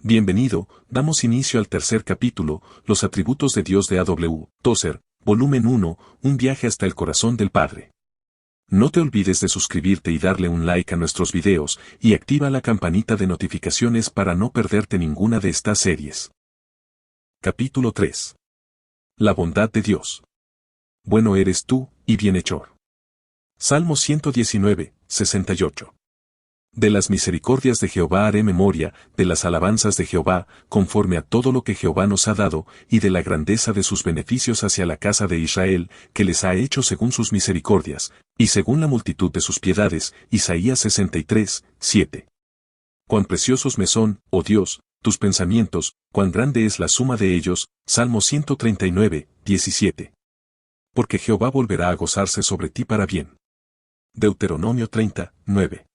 Bienvenido, damos inicio al tercer capítulo, Los atributos de Dios de A.W. Tozer, volumen 1, un viaje hasta el corazón del Padre. No te olvides de suscribirte y darle un like a nuestros videos, y activa la campanita de notificaciones para no perderte ninguna de estas series. Capítulo 3. La bondad de Dios. Bueno eres tú, y bienhechor. Salmo 119, 68. De las misericordias de Jehová haré memoria, de las alabanzas de Jehová, conforme a todo lo que Jehová nos ha dado, y de la grandeza de sus beneficios hacia la casa de Israel, que les ha hecho según sus misericordias, y según la multitud de sus piedades. Isaías 63, 7. Cuán preciosos me son, oh Dios, tus pensamientos, cuán grande es la suma de ellos. Salmo 139, 17. Porque Jehová volverá a gozarse sobre ti para bien. Deuteronomio 30, 9.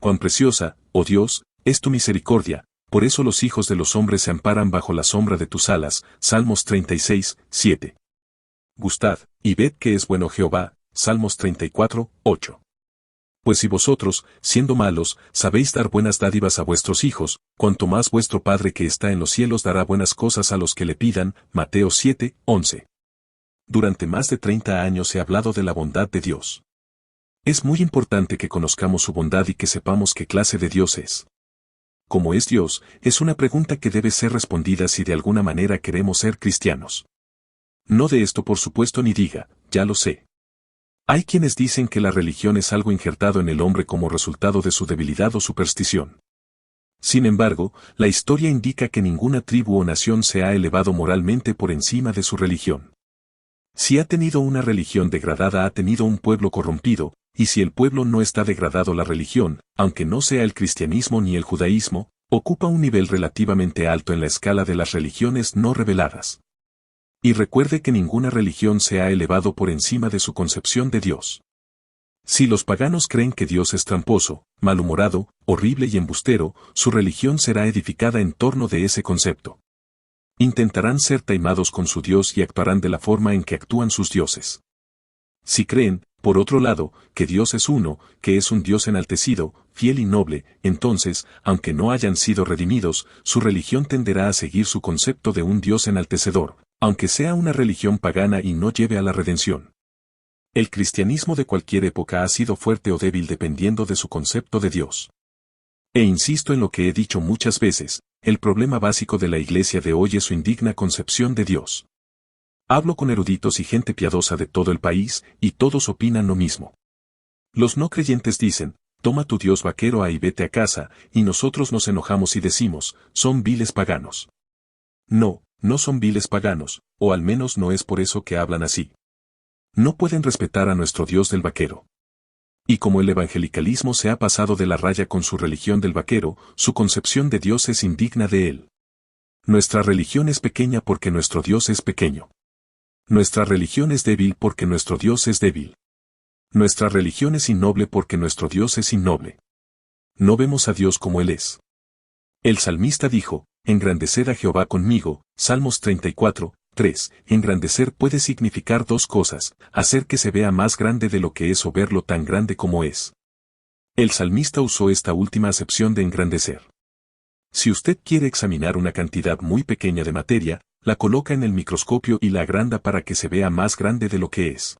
Cuán preciosa, oh Dios, es tu misericordia, por eso los hijos de los hombres se amparan bajo la sombra de tus alas. Salmos 36, 7. Gustad, y ved que es bueno Jehová. Salmos 34, 8. Pues si vosotros, siendo malos, sabéis dar buenas dádivas a vuestros hijos, cuanto más vuestro Padre que está en los cielos dará buenas cosas a los que le pidan. Mateo 7, 11. Durante más de 30 años he hablado de la bondad de Dios. Es muy importante que conozcamos su bondad y que sepamos qué clase de Dios es. ¿Cómo es Dios? Es una pregunta que debe ser respondida si de alguna manera queremos ser cristianos. No de esto por supuesto ni diga, ya lo sé. Hay quienes dicen que la religión es algo injertado en el hombre como resultado de su debilidad o superstición. Sin embargo, la historia indica que ninguna tribu o nación se ha elevado moralmente por encima de su religión. Si ha tenido una religión degradada, ha tenido un pueblo corrompido, y si el pueblo no está degradado, la religión, aunque no sea el cristianismo ni el judaísmo, ocupa un nivel relativamente alto en la escala de las religiones no reveladas. Y recuerde que ninguna religión se ha elevado por encima de su concepción de Dios. Si los paganos creen que Dios es tramposo, malhumorado, horrible y embustero, su religión será edificada en torno de ese concepto. Intentarán ser taimados con su Dios y actuarán de la forma en que actúan sus dioses. Si creen, por otro lado, que Dios es uno, que es un Dios enaltecido, fiel y noble, entonces, aunque no hayan sido redimidos, su religión tenderá a seguir su concepto de un Dios enaltecedor, aunque sea una religión pagana y no lleve a la redención. El cristianismo de cualquier época ha sido fuerte o débil dependiendo de su concepto de Dios. E insisto en lo que he dicho muchas veces, el problema básico de la iglesia de hoy es su indigna concepción de Dios. Hablo con eruditos y gente piadosa de todo el país, y todos opinan lo mismo. Los no creyentes dicen, toma tu Dios vaquero y vete a casa, y nosotros nos enojamos y decimos, son viles paganos. No, no son viles paganos, o al menos no es por eso que hablan así. No pueden respetar a nuestro Dios del vaquero. Y como el evangelicalismo se ha pasado de la raya con su religión del vaquero, su concepción de Dios es indigna de él. Nuestra religión es pequeña porque nuestro Dios es pequeño. Nuestra religión es débil porque nuestro Dios es débil. Nuestra religión es innoble porque nuestro Dios es innoble. No vemos a Dios como Él es. El salmista dijo, engrandeced a Jehová conmigo, Salmos 34, 3. Engrandecer puede significar dos cosas, hacer que se vea más grande de lo que es o verlo tan grande como es. El salmista usó esta última acepción de engrandecer. Si usted quiere examinar una cantidad muy pequeña de materia, la coloca en el microscopio y la agranda para que se vea más grande de lo que es.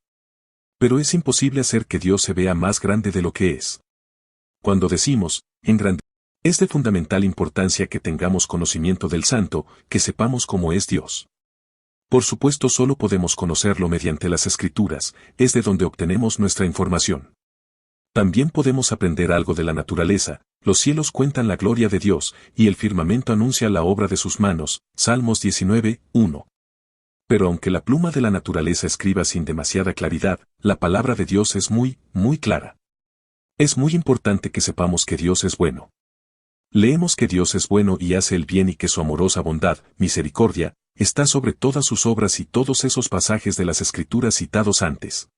Pero es imposible hacer que Dios se vea más grande de lo que es. Cuando decimos, engrandecer, es de fundamental importancia que tengamos conocimiento del Santo, que sepamos cómo es Dios. Por supuesto, solo podemos conocerlo mediante las Escrituras, es de donde obtenemos nuestra información. También podemos aprender algo de la naturaleza, los cielos cuentan la gloria de Dios, y el firmamento anuncia la obra de sus manos, Salmos 19, 1. Pero aunque la pluma de la naturaleza escriba sin demasiada claridad, la palabra de Dios es muy, muy clara. Es muy importante que sepamos que Dios es bueno. Leemos que Dios es bueno y hace el bien y que su amorosa bondad, misericordia, está sobre todas sus obras y todos esos pasajes de las Escrituras citados antes.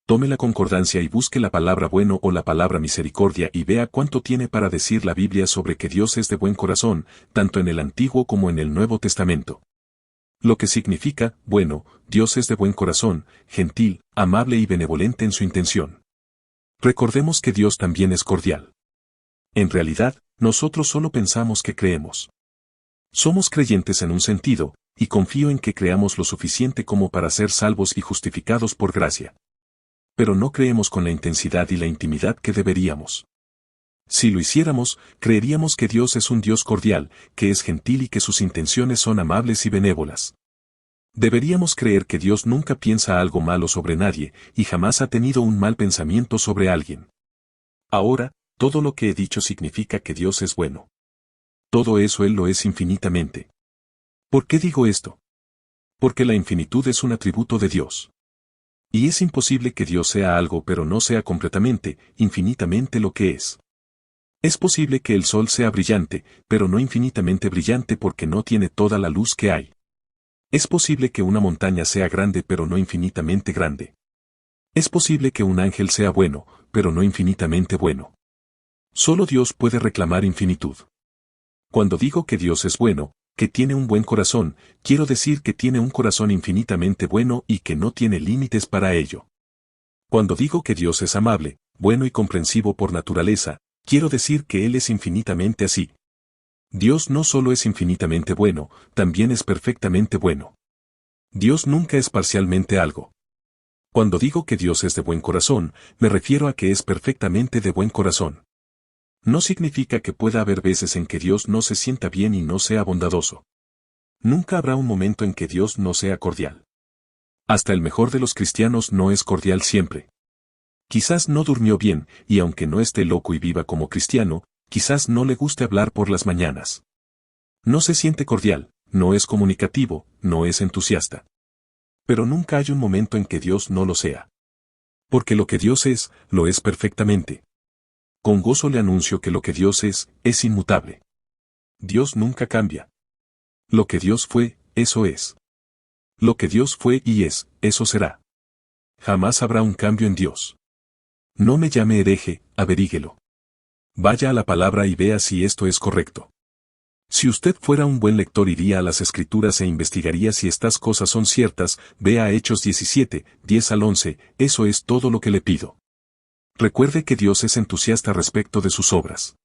Tome la concordancia y busque la palabra bueno o la palabra misericordia y vea cuánto tiene para decir la Biblia sobre que Dios es de buen corazón, tanto en el Antiguo como en el Nuevo Testamento. Lo que significa, bueno, Dios es de buen corazón, gentil, amable y benevolente en su intención. Recordemos que Dios también es cordial. En realidad, nosotros solo pensamos que creemos. Somos creyentes en un sentido, y confío en que creamos lo suficiente como para ser salvos y justificados por gracia. Pero no creemos con la intensidad y la intimidad que deberíamos. Si lo hiciéramos, creeríamos que Dios es un Dios cordial, que es gentil y que sus intenciones son amables y benévolas. Deberíamos creer que Dios nunca piensa algo malo sobre nadie, y jamás ha tenido un mal pensamiento sobre alguien. Ahora, todo lo que he dicho significa que Dios es bueno. Todo eso Él lo es infinitamente. ¿Por qué digo esto? Porque la infinitud es un atributo de Dios. Y es imposible que Dios sea algo pero no sea completamente, infinitamente lo que es. Es posible que el sol sea brillante, pero no infinitamente brillante porque no tiene toda la luz que hay. Es posible que una montaña sea grande pero no infinitamente grande. Es posible que un ángel sea bueno, pero no infinitamente bueno. Solo Dios puede reclamar infinitud. Cuando digo que Dios es bueno, que tiene un buen corazón, quiero decir que tiene un corazón infinitamente bueno y que no tiene límites para ello. Cuando digo que Dios es amable, bueno y comprensivo por naturaleza, quiero decir que Él es infinitamente así. Dios no solo es infinitamente bueno, también es perfectamente bueno. Dios nunca es parcialmente algo. Cuando digo que Dios es de buen corazón, me refiero a que es perfectamente de buen corazón. No significa que pueda haber veces en que Dios no se sienta bien y no sea bondadoso. Nunca habrá un momento en que Dios no sea cordial. Hasta el mejor de los cristianos no es cordial siempre. Quizás no durmió bien, y aunque no esté loco y viva como cristiano, quizás no le guste hablar por las mañanas. No se siente cordial, no es comunicativo, no es entusiasta. Pero nunca hay un momento en que Dios no lo sea. Porque lo que Dios es, lo es perfectamente. Con gozo le anuncio que lo que Dios es inmutable. Dios nunca cambia. Lo que Dios fue, eso es. Lo que Dios fue y es, eso será. Jamás habrá un cambio en Dios. No me llame hereje, averíguelo. Vaya a la palabra y vea si esto es correcto. Si usted fuera un buen lector iría a las Escrituras e investigaría si estas cosas son ciertas, vea a Hechos 17, 10 al 11, eso es todo lo que le pido. Recuerde que Dios es entusiasta respecto de sus obras.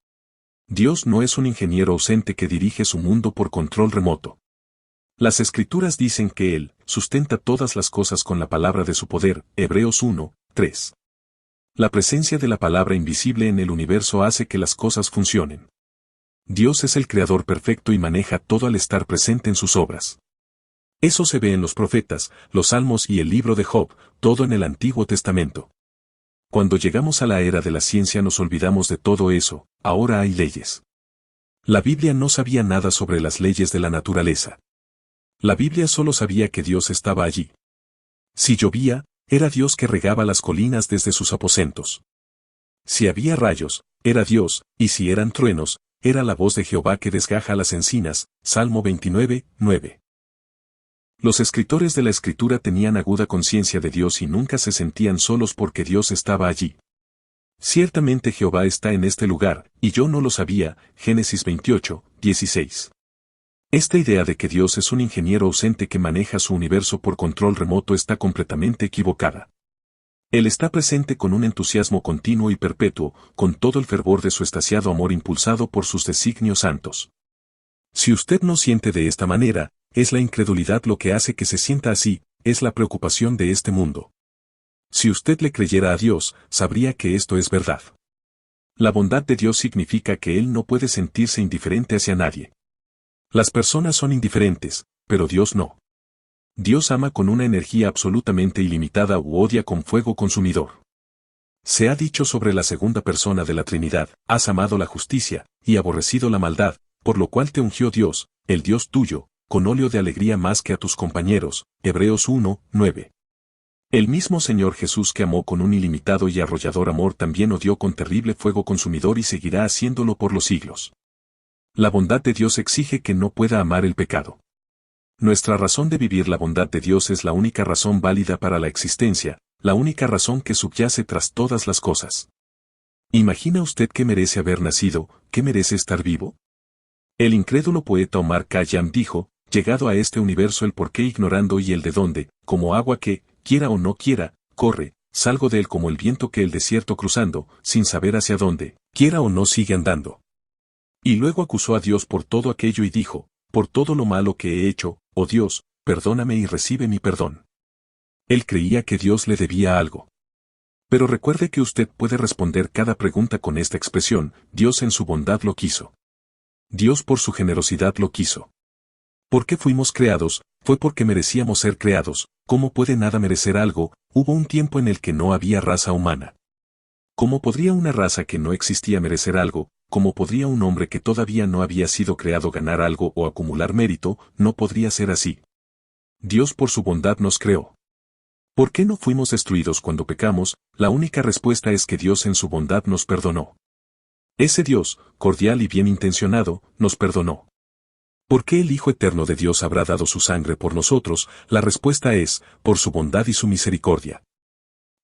Dios no es un ingeniero ausente que dirige su mundo por control remoto. Las Escrituras dicen que Él sustenta todas las cosas con la palabra de su poder, Hebreos 1, 3. La presencia de la palabra invisible en el universo hace que las cosas funcionen. Dios es el creador perfecto y maneja todo al estar presente en sus obras. Eso se ve en los profetas, los salmos y el libro de Job, todo en el Antiguo Testamento. Cuando llegamos a la era de la ciencia nos olvidamos de todo eso, ahora hay leyes. La Biblia no sabía nada sobre las leyes de la naturaleza. La Biblia solo sabía que Dios estaba allí. Si llovía, era Dios que regaba las colinas desde sus aposentos. Si había rayos, era Dios, y si eran truenos, era la voz de Jehová que desgaja las encinas, Salmo 29, 9. Los escritores de la Escritura tenían aguda conciencia de Dios y nunca se sentían solos porque Dios estaba allí. Ciertamente Jehová está en este lugar, y yo no lo sabía, Génesis 28, 16. Esta idea de que Dios es un ingeniero ausente que maneja su universo por control remoto está completamente equivocada. Él está presente con un entusiasmo continuo y perpetuo, con todo el fervor de su extasiado amor impulsado por sus designios santos. Si usted no siente de esta manera, es la incredulidad lo que hace que se sienta así, es la preocupación de este mundo. Si usted le creyera a Dios, sabría que esto es verdad. La bondad de Dios significa que Él no puede sentirse indiferente hacia nadie. Las personas son indiferentes, pero Dios no. Dios ama con una energía absolutamente ilimitada u odia con fuego consumidor. Se ha dicho sobre la segunda persona de la Trinidad, has amado la justicia, y aborrecido la maldad, por lo cual te ungió Dios, el Dios tuyo, con óleo de alegría más que a tus compañeros, Hebreos 1, 9. El mismo Señor Jesús que amó con un ilimitado y arrollador amor también odió con terrible fuego consumidor y seguirá haciéndolo por los siglos. La bondad de Dios exige que no pueda amar el pecado. Nuestra razón de vivir la bondad de Dios es la única razón válida para la existencia, la única razón que subyace tras todas las cosas. ¿Imagina usted que merece haber nacido, que merece estar vivo? El incrédulo poeta Omar Khayyam dijo, llegado a este universo el porqué ignorando y el de dónde, como agua que, quiera o no quiera, corre, salgo de él como el viento que el desierto cruzando, sin saber hacia dónde, quiera o no sigue andando. Y luego acusó a Dios por todo aquello y dijo, por todo lo malo que he hecho, oh Dios, perdóname y recibe mi perdón. Él creía que Dios le debía algo. Pero recuerde que usted puede responder cada pregunta con esta expresión: Dios en su bondad lo quiso. Dios por su generosidad lo quiso. ¿Por qué fuimos creados? Fue porque merecíamos ser creados. ¿Cómo puede nada merecer algo? Hubo un tiempo en el que no había raza humana. ¿Cómo podría una raza que no existía merecer algo? ¿Cómo podría un hombre que todavía no había sido creado ganar algo o acumular mérito? No podría ser así. Dios por su bondad nos creó. ¿Por qué no fuimos destruidos cuando pecamos? La única respuesta es que Dios en su bondad nos perdonó. Ese Dios, cordial y bien intencionado, nos perdonó. ¿Por qué el Hijo Eterno de Dios habrá dado su sangre por nosotros? La respuesta es, por su bondad y su misericordia.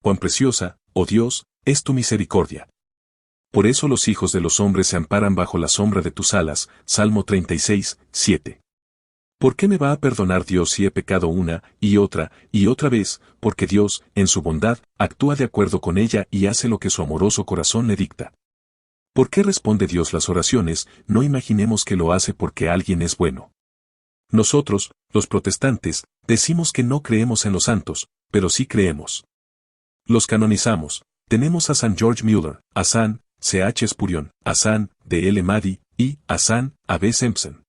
Cuán preciosa, oh Dios, es tu misericordia. Por eso los hijos de los hombres se amparan bajo la sombra de tus alas. Salmo 36, 7. ¿Por qué me va a perdonar Dios si he pecado una y otra vez? Porque Dios, en su bondad, actúa de acuerdo con ella y hace lo que su amoroso corazón le dicta. ¿Por qué responde Dios las oraciones? No imaginemos que lo hace porque alguien es bueno. Nosotros, los protestantes, decimos que no creemos en los santos, pero sí creemos. Los canonizamos. Tenemos a San George Mueller, a San C.H. Spurgeon, a San D. L. Maddy y a San A. B. Simpson.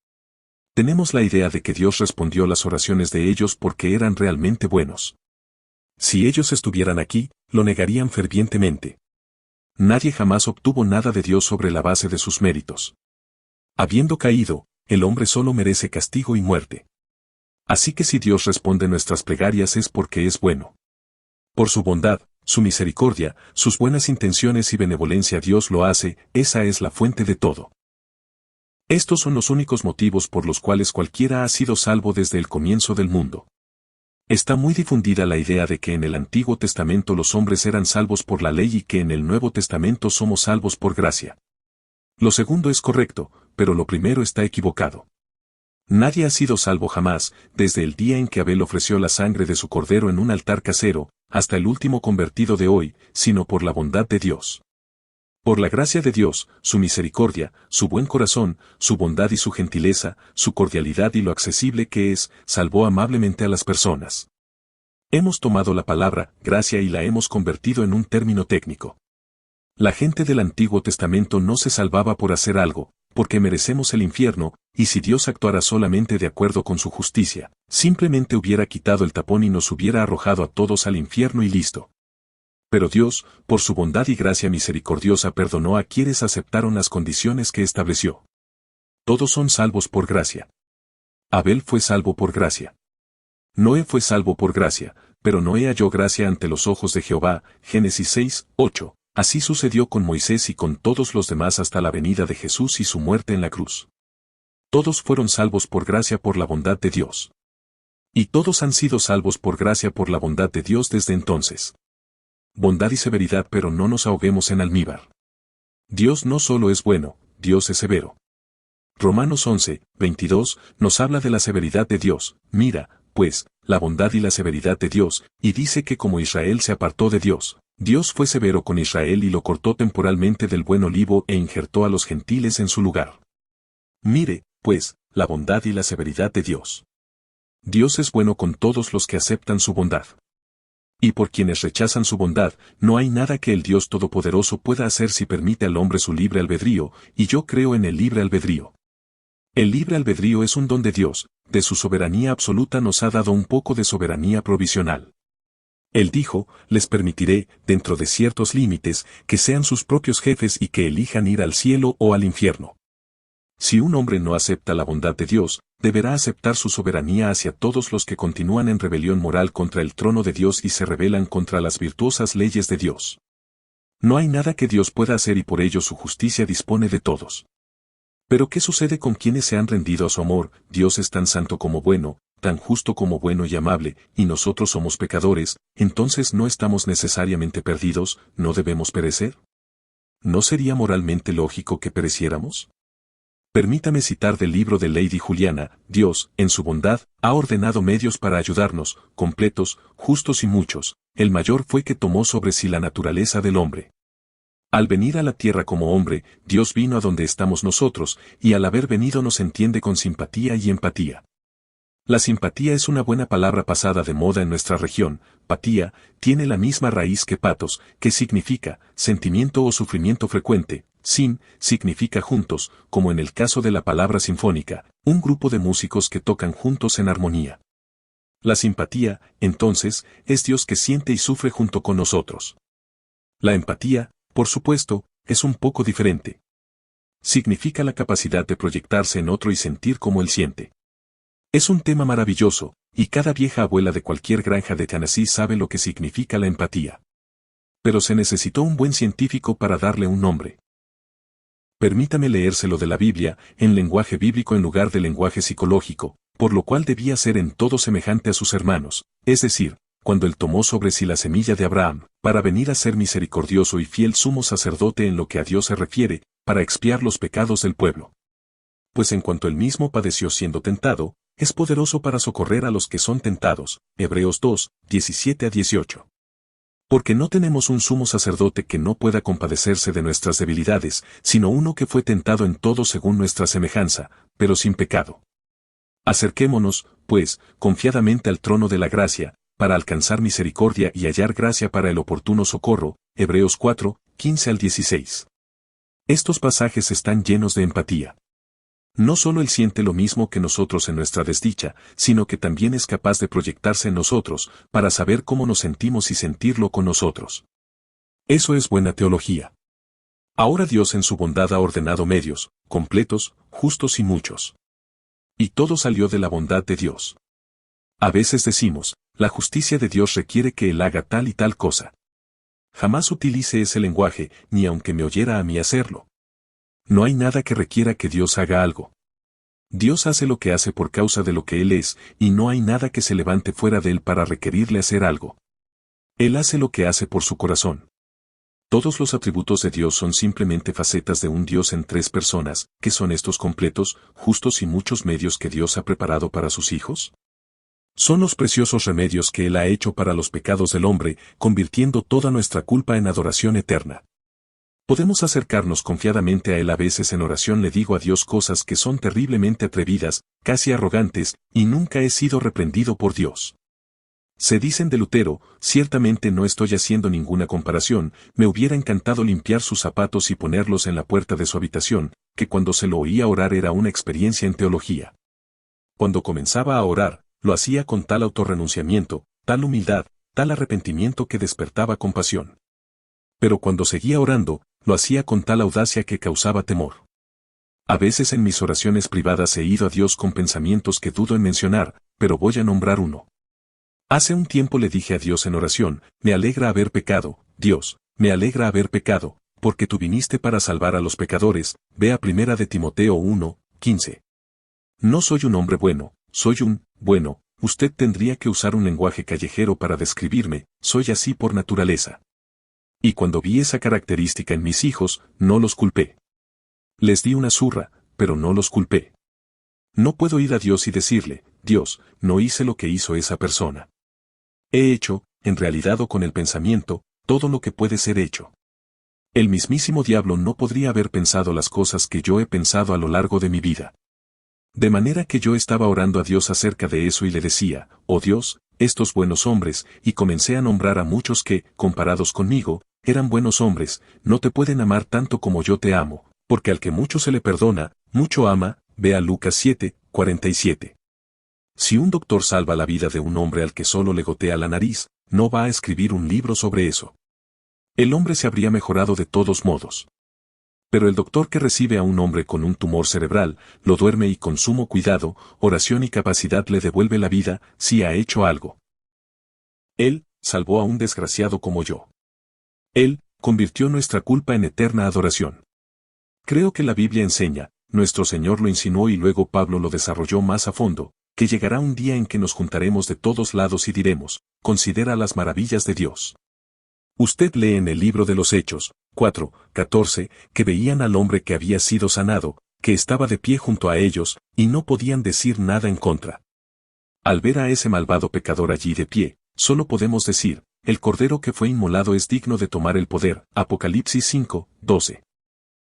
Tenemos la idea de que Dios respondió las oraciones de ellos porque eran realmente buenos. Si ellos estuvieran aquí, lo negarían fervientemente. Nadie jamás obtuvo nada de Dios sobre la base de sus méritos. Habiendo caído, el hombre solo merece castigo y muerte. Así que si Dios responde nuestras plegarias es porque es bueno. Por su bondad, su misericordia, sus buenas intenciones y benevolencia Dios lo hace, esa es la fuente de todo. Estos son los únicos motivos por los cuales cualquiera ha sido salvo desde el comienzo del mundo. Está muy difundida la idea de que en el Antiguo Testamento los hombres eran salvos por la ley y que en el Nuevo Testamento somos salvos por gracia. Lo segundo es correcto, pero lo primero está equivocado. Nadie ha sido salvo jamás, desde el día en que Abel ofreció la sangre de su cordero en un altar casero, hasta el último convertido de hoy, sino por la bondad de Dios. Por la gracia de Dios, su misericordia, su buen corazón, su bondad y su gentileza, su cordialidad y lo accesible que es, salvó amablemente a las personas. Hemos tomado la palabra gracia y la hemos convertido en un término técnico. La gente del Antiguo Testamento no se salvaba por hacer algo, porque merecemos el infierno, y si Dios actuara solamente de acuerdo con su justicia, simplemente hubiera quitado el tapón y nos hubiera arrojado a todos al infierno y listo. Pero Dios, por su bondad y gracia misericordiosa, perdonó a quienes aceptaron las condiciones que estableció. Todos son salvos por gracia. Abel fue salvo por gracia. Noé fue salvo por gracia, pero Noé halló gracia ante los ojos de Jehová. Génesis 6, 8. Así sucedió con Moisés y con todos los demás hasta la venida de Jesús y su muerte en la cruz. Todos fueron salvos por gracia por la bondad de Dios. Y todos han sido salvos por gracia por la bondad de Dios desde entonces. Bondad y severidad, pero no nos ahoguemos en almíbar. Dios no solo es bueno, Dios es severo. Romanos 11, 22, nos habla de la severidad de Dios. Mira, pues, la bondad y la severidad de Dios, y dice que como Israel se apartó de Dios, Dios fue severo con Israel y lo cortó temporalmente del buen olivo e injertó a los gentiles en su lugar. Mire, pues, la bondad y la severidad de Dios. Dios es bueno con todos los que aceptan su bondad. Y por quienes rechazan su bondad, no hay nada que el Dios Todopoderoso pueda hacer si permite al hombre su libre albedrío, y yo creo en el libre albedrío. El libre albedrío es un don de Dios, de su soberanía absoluta nos ha dado un poco de soberanía provisional. Él dijo, les permitiré, dentro de ciertos límites, que sean sus propios jefes y que elijan ir al cielo o al infierno. Si un hombre no acepta la bondad de Dios, deberá aceptar su soberanía hacia todos los que continúan en rebelión moral contra el trono de Dios y se rebelan contra las virtuosas leyes de Dios. No hay nada que Dios pueda hacer y por ello su justicia dispone de todos. Pero ¿qué sucede con quienes se han rendido a su amor? Dios es tan santo como bueno, tan justo como bueno y amable, y nosotros somos pecadores, entonces no estamos necesariamente perdidos, ¿no debemos perecer? ¿No sería moralmente lógico que pereciéramos? Permítame citar del libro de Lady Juliana, Dios, en su bondad, ha ordenado medios para ayudarnos, completos, justos y muchos, el mayor fue que tomó sobre sí la naturaleza del hombre. Al venir a la tierra como hombre, Dios vino a donde estamos nosotros, y al haber venido nos entiende con simpatía y empatía. La simpatía es una buena palabra pasada de moda en nuestra región. Patía tiene la misma raíz que patos, que significa sentimiento o sufrimiento frecuente. Sin significa juntos, como en el caso de la palabra sinfónica, un grupo de músicos que tocan juntos en armonía. La simpatía, entonces, es Dios que siente y sufre junto con nosotros. La empatía, por supuesto, es un poco diferente. Significa la capacidad de proyectarse en otro y sentir como él siente. Es un tema maravilloso, y cada vieja abuela de cualquier granja de Tennessee sabe lo que significa la empatía. Pero se necesitó un buen científico para darle un nombre. Permítame leérselo de la Biblia, en lenguaje bíblico en lugar de lenguaje psicológico, por lo cual debía ser en todo semejante a sus hermanos, es decir, cuando él tomó sobre sí la semilla de Abraham, para venir a ser misericordioso y fiel sumo sacerdote en lo que a Dios se refiere, para expiar los pecados del pueblo. Pues en cuanto él mismo padeció siendo tentado, es poderoso para socorrer a los que son tentados. Hebreos 2, 17-18. Porque no tenemos un sumo sacerdote que no pueda compadecerse de nuestras debilidades, sino uno que fue tentado en todo según nuestra semejanza, pero sin pecado. Acerquémonos, pues, confiadamente al trono de la gracia, para alcanzar misericordia y hallar gracia para el oportuno socorro. Hebreos 4, 15-16. Estos pasajes están llenos de empatía. No solo él siente lo mismo que nosotros en nuestra desdicha, sino que también es capaz de proyectarse en nosotros, para saber cómo nos sentimos y sentirlo con nosotros. Eso es buena teología. Ahora Dios en su bondad ha ordenado medios, completos, justos y muchos. Y todo salió de la bondad de Dios. A veces decimos, la justicia de Dios requiere que él haga tal y tal cosa. Jamás utilice ese lenguaje, ni aunque me oyera a mí hacerlo. No hay nada que requiera que Dios haga algo. Dios hace lo que hace por causa de lo que Él es, y no hay nada que se levante fuera de Él para requerirle hacer algo. Él hace lo que hace por su corazón. Todos los atributos de Dios son simplemente facetas de un Dios en tres personas, ¿qué son estos completos, justos y muchos medios que Dios ha preparado para sus hijos? Son los preciosos remedios que Él ha hecho para los pecados del hombre, convirtiendo toda nuestra culpa en adoración eterna. Podemos acercarnos confiadamente a Él. A veces en oración le digo a Dios cosas que son terriblemente atrevidas, casi arrogantes, y nunca he sido reprendido por Dios. Se dicen de Lutero, ciertamente no estoy haciendo ninguna comparación, me hubiera encantado limpiar sus zapatos y ponerlos en la puerta de su habitación, que cuando se lo oía orar era una experiencia en teología. Cuando comenzaba a orar, lo hacía con tal autorrenunciamiento, tal humildad, tal arrepentimiento que despertaba compasión. Pero cuando seguía orando, lo hacía con tal audacia que causaba temor. A veces en mis oraciones privadas he ido a Dios con pensamientos que dudo en mencionar, pero voy a nombrar uno. Hace un tiempo le dije a Dios en oración, me alegra haber pecado, Dios, me alegra haber pecado, porque tú viniste para salvar a los pecadores. Vea 1 de Timoteo 1, 15. No soy un hombre bueno, soy bueno, usted tendría que usar un lenguaje callejero para describirme, soy así por naturaleza. Y cuando vi esa característica en mis hijos, no los culpé. Les di una zurra, pero no los culpé. No puedo ir a Dios y decirle, Dios, no hice lo que hizo esa persona. He hecho, en realidad o con el pensamiento, todo lo que puede ser hecho. El mismísimo diablo no podría haber pensado las cosas que yo he pensado a lo largo de mi vida. De manera que yo estaba orando a Dios acerca de eso y le decía, oh Dios, estos buenos hombres, y comencé a nombrar a muchos que, comparados conmigo, eran buenos hombres, no te pueden amar tanto como yo te amo, porque al que mucho se le perdona, mucho ama. Vea Lucas 7, 47. Si un doctor salva la vida de un hombre al que solo le gotea la nariz, no va a escribir un libro sobre eso. El hombre se habría mejorado de todos modos. Pero el doctor que recibe a un hombre con un tumor cerebral, lo duerme y con sumo cuidado, oración y capacidad le devuelve la vida, si ha hecho algo. Él salvó a un desgraciado como yo. Él convirtió nuestra culpa en eterna adoración. Creo que la Biblia enseña, nuestro Señor lo insinuó y luego Pablo lo desarrolló más a fondo, que llegará un día en que nos juntaremos de todos lados y diremos, considera las maravillas de Dios. Usted lee en el libro de los Hechos, 4, 14, que veían al hombre que había sido sanado, que estaba de pie junto a ellos, y no podían decir nada en contra. Al ver a ese malvado pecador allí de pie, solo podemos decir, el Cordero que fue inmolado es digno de tomar el poder. Apocalipsis 5, 12.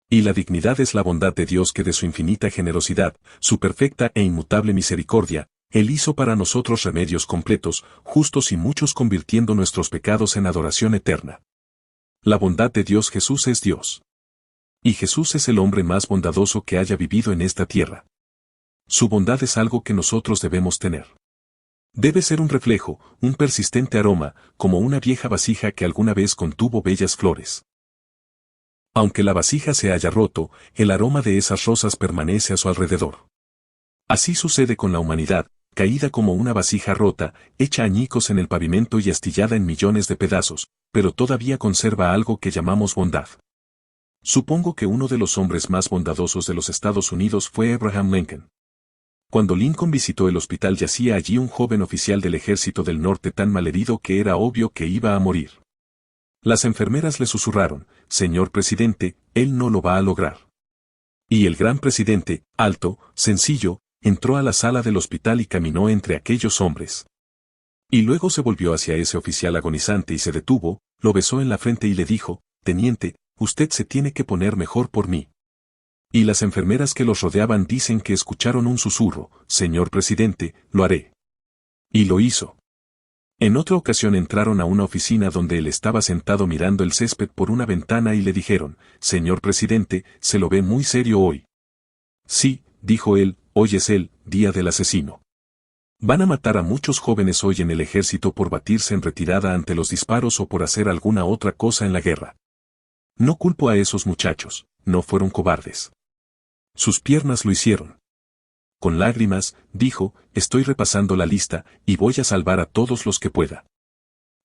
Y la dignidad es la bondad de Dios que de su infinita generosidad, su perfecta e inmutable misericordia, Él hizo para nosotros remedios completos, justos y muchos convirtiendo nuestros pecados en adoración eterna. La bondad de Dios Jesús es Dios. Y Jesús es el hombre más bondadoso que haya vivido en esta tierra. Su bondad es algo que nosotros debemos tener. Debe ser un reflejo, un persistente aroma, como una vieja vasija que alguna vez contuvo bellas flores. Aunque la vasija se haya roto, el aroma de esas rosas permanece a su alrededor. Así sucede con la humanidad, caída como una vasija rota, hecha añicos en el pavimento y astillada en millones de pedazos, pero todavía conserva algo que llamamos bondad. Supongo que uno de los hombres más bondadosos de los Estados Unidos fue Abraham Lincoln. Cuando Lincoln visitó el hospital yacía allí un joven oficial del ejército del norte tan malherido que era obvio que iba a morir. Las enfermeras le susurraron, «Señor presidente, él no lo va a lograr». Y el gran presidente, alto, sencillo, entró a la sala del hospital y caminó entre aquellos hombres. Y luego se volvió hacia ese oficial agonizante y se detuvo, lo besó en la frente y le dijo, «Teniente, usted se tiene que poner mejor por mí». Y las enfermeras que los rodeaban dicen que escucharon un susurro, «Señor presidente, lo haré». Y lo hizo. En otra ocasión entraron a una oficina donde él estaba sentado mirando el césped por una ventana y le dijeron, «Señor presidente, se lo ve muy serio hoy». «Sí», dijo él, «hoy es el día del asesino. Van a matar a muchos jóvenes hoy en el ejército por batirse en retirada ante los disparos o por hacer alguna otra cosa en la guerra. No culpo a esos muchachos, no fueron cobardes. Sus piernas lo hicieron». Con lágrimas, dijo, «Estoy repasando la lista, y voy a salvar a todos los que pueda».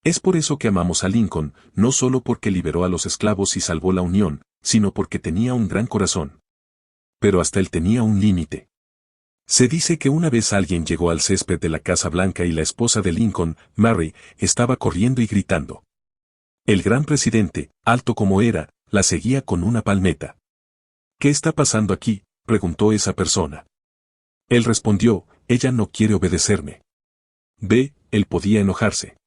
Es por eso que amamos a Lincoln, no solo porque liberó a los esclavos y salvó la Unión, sino porque tenía un gran corazón. Pero hasta él tenía un límite. Se dice que una vez alguien llegó al césped de la Casa Blanca y la esposa de Lincoln, Mary, estaba corriendo y gritando. El gran presidente, alto como era, la seguía con una palmeta. «¿Qué está pasando aquí?», preguntó esa persona. Él respondió, «Ella no quiere obedecerme». Él podía enojarse.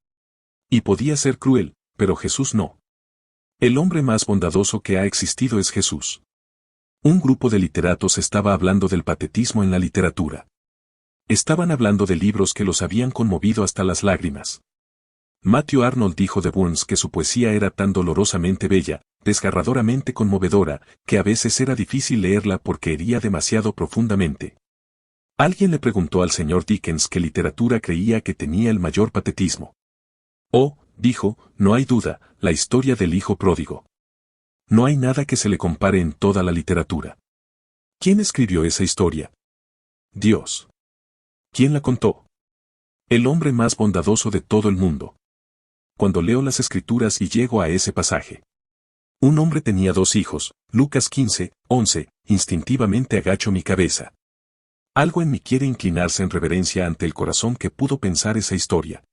Y podía ser cruel, pero Jesús no. El hombre más bondadoso que ha existido es Jesús. Un grupo de literatos estaba hablando del patetismo en la literatura. Estaban hablando de libros que los habían conmovido hasta las lágrimas. Matthew Arnold dijo de Burns que su poesía era tan dolorosamente bella, desgarradoramente conmovedora, que a veces era difícil leerla porque hería demasiado profundamente. Alguien le preguntó al señor Dickens qué literatura creía que tenía el mayor patetismo. «Oh», dijo, «no hay duda, la historia del hijo pródigo. No hay nada que se le compare en toda la literatura». ¿Quién escribió esa historia? Dios. ¿Quién la contó? El hombre más bondadoso de todo el mundo. Cuando leo las escrituras y llego a ese pasaje. Un hombre tenía 2 hijos, Lucas 15, 11, instintivamente agacho mi cabeza. Algo en mí quiere inclinarse en reverencia ante el corazón que pudo pensar esa historia.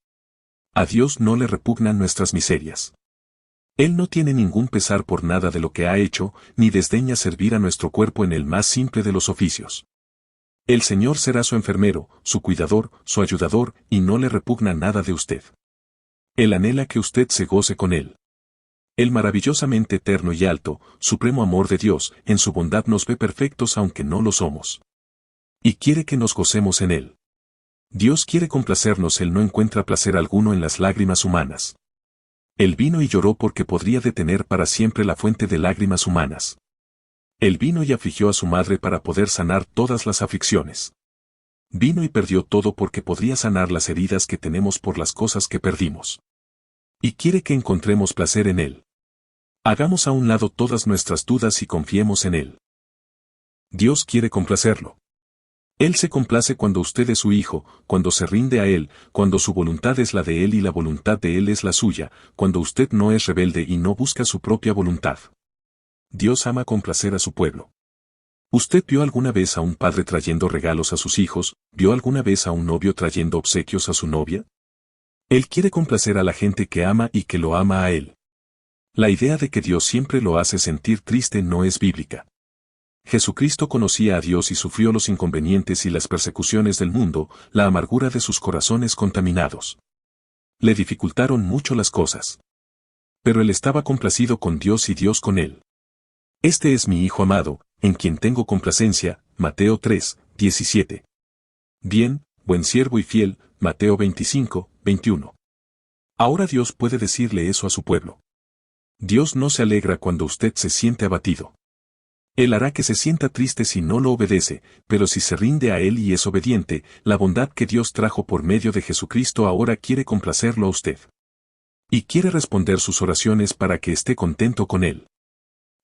A Dios no le repugnan nuestras miserias. Él no tiene ningún pesar por nada de lo que ha hecho, ni desdeña servir a nuestro cuerpo en el más simple de los oficios. El Señor será su enfermero, su cuidador, su ayudador, y no le repugna nada de usted. Él anhela que usted se goce con Él. El maravillosamente eterno y alto, supremo amor de Dios, en su bondad nos ve perfectos aunque no lo somos. Y quiere que nos gocemos en Él. Dios quiere complacernos, Él no encuentra placer alguno en las lágrimas humanas. Él vino y lloró porque podría detener para siempre la fuente de lágrimas humanas. Él vino y afligió a su madre para poder sanar todas las aflicciones. Vino y perdió todo porque podría sanar las heridas que tenemos por las cosas que perdimos. Y quiere que encontremos placer en Él. Hagamos a un lado todas nuestras dudas y confiemos en Él. Dios quiere complacerlo. Él se complace cuando usted es su hijo, cuando se rinde a Él, cuando su voluntad es la de Él y la voluntad de Él es la suya, cuando usted no es rebelde y no busca su propia voluntad. Dios ama complacer a su pueblo. ¿Usted vio alguna vez a un padre trayendo regalos a sus hijos? ¿Vio alguna vez a un novio trayendo obsequios a su novia? Él quiere complacer a la gente que ama y que lo ama a Él. La idea de que Dios siempre lo hace sentir triste no es bíblica. Jesucristo conocía a Dios y sufrió los inconvenientes y las persecuciones del mundo, la amargura de sus corazones contaminados. Le dificultaron mucho las cosas. Pero él estaba complacido con Dios y Dios con él. Este es mi Hijo amado, en quien tengo complacencia, Mateo 3, 17. Bien, buen siervo y fiel, Mateo 25, 21. Ahora Dios puede decirle eso a su pueblo. Dios no se alegra cuando usted se siente abatido. Él hará que se sienta triste si no lo obedece, pero si se rinde a Él y es obediente, la bondad que Dios trajo por medio de Jesucristo ahora quiere complacerlo a usted. Y quiere responder sus oraciones para que esté contento con Él.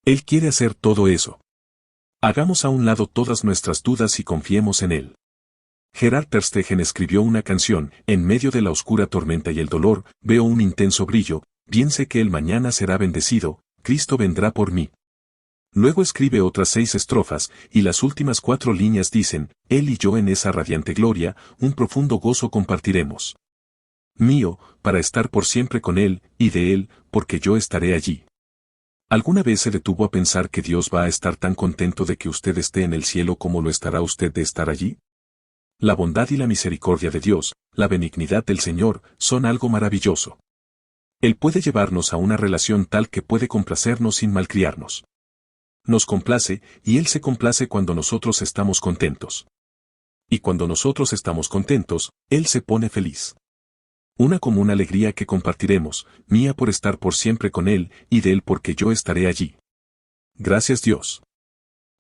Él quiere hacer todo eso. Hagamos a un lado todas nuestras dudas y confiemos en Él. Gerard Terstegen escribió una canción, en medio de la oscura tormenta y el dolor, veo un intenso brillo, bien sé que el mañana será bendecido, Cristo vendrá por mí. Luego escribe otras 6 estrofas, y las últimas 4 líneas dicen, Él y yo en esa radiante gloria, un profundo gozo compartiremos. Mío, para estar por siempre con Él, y de Él, porque yo estaré allí. ¿Alguna vez se detuvo a pensar que Dios va a estar tan contento de que usted esté en el cielo como lo estará usted de estar allí? La bondad y la misericordia de Dios, la benignidad del Señor, son algo maravilloso. Él puede llevarnos a una relación tal que puede complacernos sin malcriarnos. Nos complace, y Él se complace cuando nosotros estamos contentos. Y cuando nosotros estamos contentos, Él se pone feliz. Una común alegría que compartiremos, mía por estar por siempre con Él, y de Él porque yo estaré allí. Gracias Dios.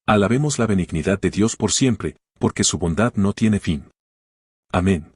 Alabemos la benignidad de Dios por siempre, porque su bondad no tiene fin. Amén.